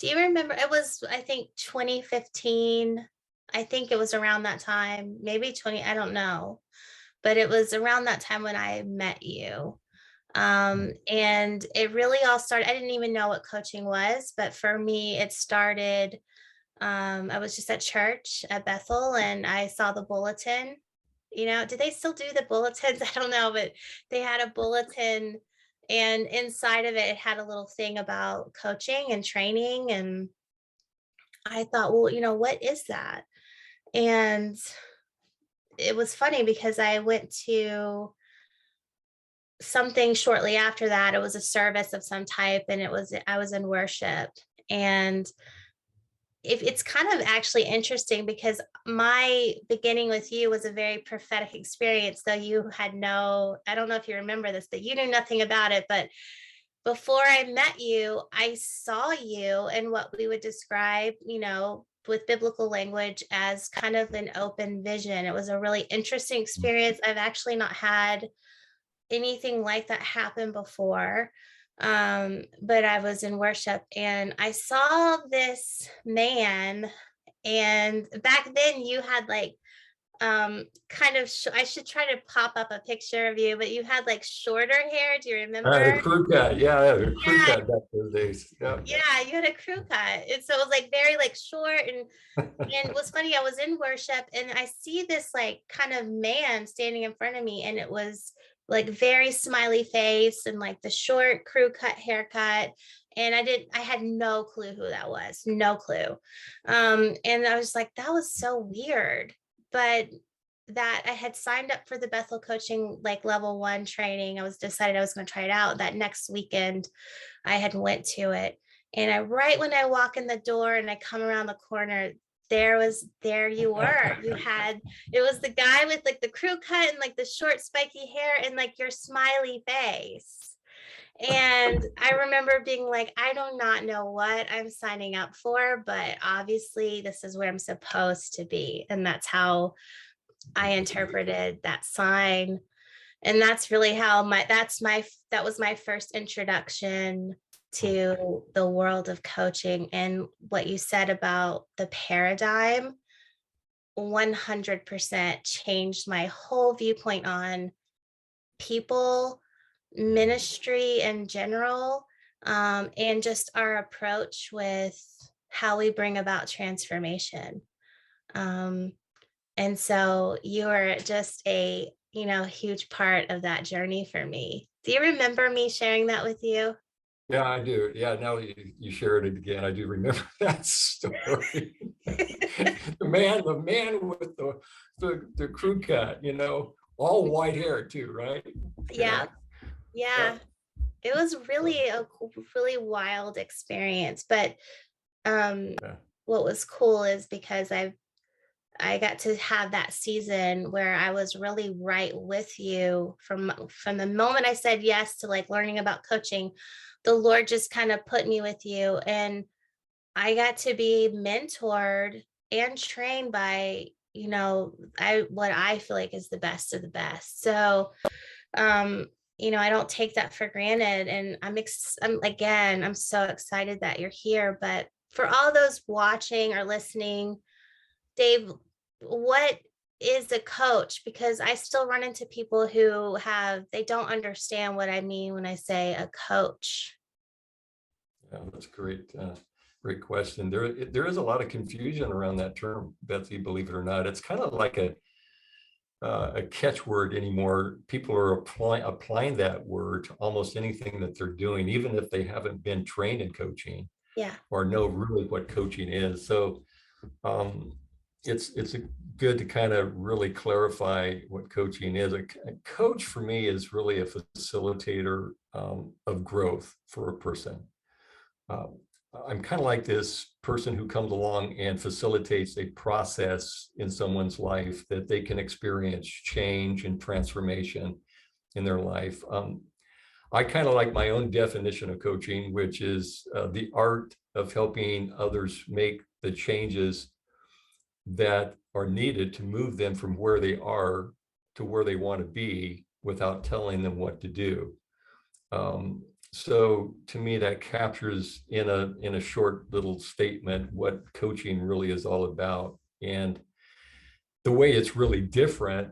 Do you remember? It was, I think, 2015. I think it was around that time, maybe 20, I don't know. But it was around that time when I met you. And it really all started, I didn't even know what coaching was, but for me, it started, I was just at church at Bethel and I saw the bulletin. Did they still do the bulletins? I don't know, but they had a bulletin and inside of it, it had a little thing about coaching and training. And I thought, well, what is that? And it was funny because I went to something shortly after that. It was a service of some type, and I was in worship. And if it's kind of actually interesting because my beginning with you was a very prophetic experience, though you had I don't know if you remember this, but you knew nothing about it. But before I met you, I saw you in what we would describe, with biblical language as kind of an open vision. It was a really interesting experience. I've actually not had anything like that happen before. But I was in worship and I saw this man, and back then you had like kind of I should try to pop up a picture of you, but you had like shorter hair. Do you The remember? crew cut, yeah, the crew Yeah, cut back those days. Yeah. yeah, you had a crew cut. And so it was like very like short. And what's funny, I was in worship and I see this like kind of man standing in front of me, and it was like very smiley face and like the short crew cut haircut. And I had no clue who that was, no clue. And I was like, that was so weird. But that I had signed up for the Bethel Coaching like level 1 training. I was decided I was going to try it out. That next weekend I had went to it. And right when I walk in the door and I come around the corner, there you were. It was the guy with like the crew cut and like the short spiky hair and like your smiley face. And I remember being like, I do not know what I'm signing up for, but obviously this is where I'm supposed to be. And that's how I interpreted that sign. And that's really how that was my first introduction to the world of coaching. And what you said about the paradigm 100% changed my whole viewpoint on people, ministry in general, and just our approach with how we bring about transformation. And so you are just a huge part of that journey for me. Do you remember me sharing that with you? Yeah, I do. Yeah, now you shared it again. I do remember that story. The man with the crew cut, all white hair too, right? Yeah, Yeah. yeah. It was really a really wild experience. But Yeah. what was cool is because I got to have that season where I was really right with you from the moment I said yes to like learning about coaching. The Lord just kind of put me with you, and I got to be mentored and trained by, what I feel like is the best of the best. So, um, I don't take that for granted, and I'm so excited that you're here. But for all those watching or listening, Dave, what is a coach? Because I still run into people they don't understand what I mean when I say a coach. Yeah, that's great. Great question. There is a lot of confusion around that term, Betsy, believe it or not. It's kind of like a catchword anymore. People are applying that word to almost anything that they're doing, even if they haven't been trained in coaching Yeah. or know really what coaching is. So um, it's good to kind of really clarify what coaching is. A coach for me is really a facilitator of growth for a person. Um, I'm kind of like this person who comes along and facilitates a process in someone's life that they can experience change and transformation in their life. I kind of like my own definition of coaching, which is the art of helping others make the changes that are needed to move them from where they are to where they want to be without telling them what to do. So to me, that captures in a short little statement what coaching really is all about. And the way it's really different,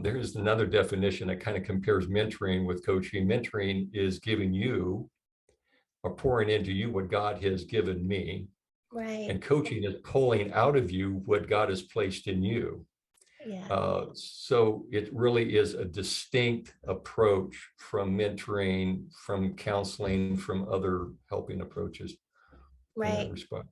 there is another definition that kind of compares mentoring with coaching. Mentoring is giving you or pouring into you what God has given me. Right. And coaching is pulling out of you what God has placed in you. Yeah. So it really is a distinct approach from mentoring, from counseling, from other helping approaches in that Right. respect.